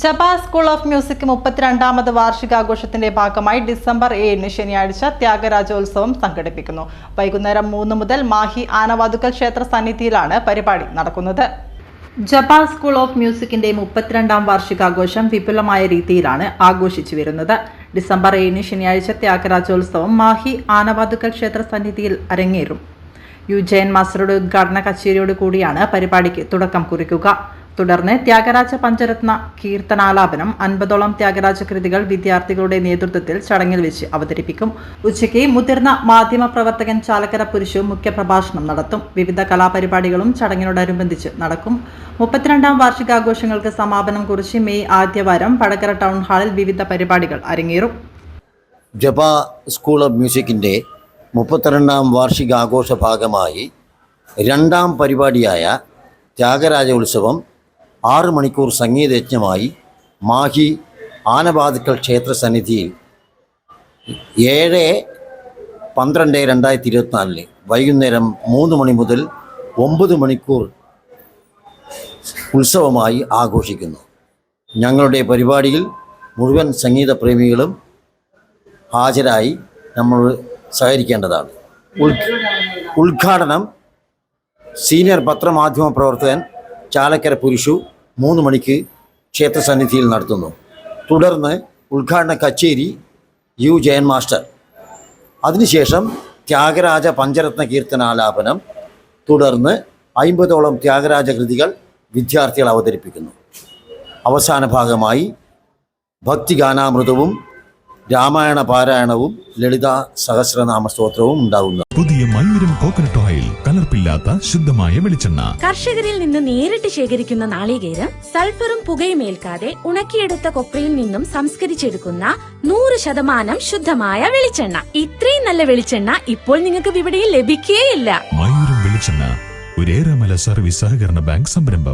ജബ school of music 32ാമത് വാർഷികാഘോഷത്തിന്റെ ഭാഗമായി December 7 ശനിയാഴ്ച ത്യാഗരാജോത്സവം സംഘടിപ്പിക്കുന്നു. വൈകുന്നേരം 3 മുതൽ മാഹി ആനവാതുക്കൽ ക്ഷേത്ര സന്നിധിയിലാണ് പരിപാടി നടക്കുന്നത്. ജബ സ്കൂൾ ഓഫ് മ്യൂസിക്കിന്റെ 32ാം വാർഷികാഘോഷം വിപുലമായ രീതിയിലാണ് ആഘോഷിച്ചു വരുന്നത്. ഡിസംബർ 7 ശനിയാഴ്ച ത്യാഗരാജോത്സവം മാഹി ആനവാതുക്കൽ ക്ഷേത്ര സന്നിധിയിൽ അരങ്ങേറും. ജയൻ മാസ്റ്ററുടെ ഉദ്ഘാടന കച്ചേരിയോട് കൂടിയാണ് പരിപാടിക്ക് തുടക്കം കുറിക്കുക. തുടർന്ന് ത്യാഗരാജ പഞ്ചരത്ന കീർത്തനാലാപനം 50ഓളം ത്യാഗരാജ കൃതികൾ വിദ്യാർത്ഥികളുടെ നേതൃത്വത്തിൽ ചടങ്ങിൽ വെച്ച് അവതരിപ്പിക്കും. ഉച്ചയ്ക്ക് മുതിർന്ന മാധ്യമ പ്രവർത്തകൻ ചാലക്കര പുരുഷു മുഖ്യപ്രഭാഷണം നടത്തും. വിവിധ കലാപരിപാടികളും ചടങ്ങിനോടനുബന്ധിച്ച് നടക്കും. 32ാം വാർഷികാഘോഷങ്ങൾക്ക് സമാപനം കുറിച്ച് മെയ് ആദ്യവാരം വടകര ടൗൺ ഹാളിൽ വിവിധ പരിപാടികൾ അരങ്ങേറും. ജബ സ്കൂൾ ഓഫ് മ്യൂസിക്കിൻ്റെ 32ാം വാർഷികാഘോഷ ഭാഗമായി 2ാം പരിപാടിയായ ത്യാഗരാജോത്സവം 6 മണിക്കൂർ സംഗീതയജ്ഞമായി മാഹി ആനവാതുക്കൽ ക്ഷേത്ര സന്നിധിയിൽ 7/12/2024 വൈകുന്നേരം 3 മണി മുതൽ 9 മണിക്കൂർ ഉത്സവമായി ആഘോഷിക്കുന്നു. ഞങ്ങളുടെ പരിപാടിയിൽ മുഴുവൻ സംഗീത പ്രേമികളും ഹാജരായി നമ്മൾ സഹകരിക്കേണ്ടതാണ്. ഉദ്ഘാടനം സീനിയർ പത്രമാധ്യമ പ്രവർത്തകൻ ചാലക്കര പുരുഷു 3 മണിക്ക് ക്ഷേത്രസന്നിധിയിൽ നടത്തുന്നു. തുടർന്ന് ഉദ്ഘാടന കച്ചേരി ജയൻ മാസ്റ്റർ. അതിനുശേഷം ത്യാഗരാജ പഞ്ചരത്ന കീർത്തനാലാപനം. തുടർന്ന് 50ഓളം ത്യാഗരാജ കൃതികൾ വിദ്യാർത്ഥികൾ അവതരിപ്പിക്കുന്നു. അവസാന ഭാഗമായി ഭക്തിഗാനാമൃതവും രാമായണ പാരായണവും ലളിത സഹസ്രനാമ സ്തോത്രവും ഉണ്ടാകുന്നു. പുതിയ മയൂരം കോക്കനട്ട് ഓയിൽ, കലർപ്പില്ലാത്ത ശുദ്ധമായ വെളിച്ചെണ്ണ. കർഷകരിൽ നിന്ന് നേരിട്ട് ശേഖരിക്കുന്ന നാളികേരം സൾഫറും പുകയും ഏൽക്കാതെ ഉണക്കിയെടുത്ത കൊപ്രയിൽ നിന്നും സംസ്കരിച്ചെടുക്കുന്ന 100% ശുദ്ധമായ വെളിച്ചെണ്ണ. ഇത്രയും നല്ല വെളിച്ചെണ്ണ ഇപ്പോൾ നിങ്ങൾക്ക് വിപണിയിൽ ലഭിക്കുകയില്ല. മയൂരം വെളിച്ചെണ്ണ ഒരു ഏറെമല സർവീസ് സഹകരണ ബാങ്ക് സംരംഭം.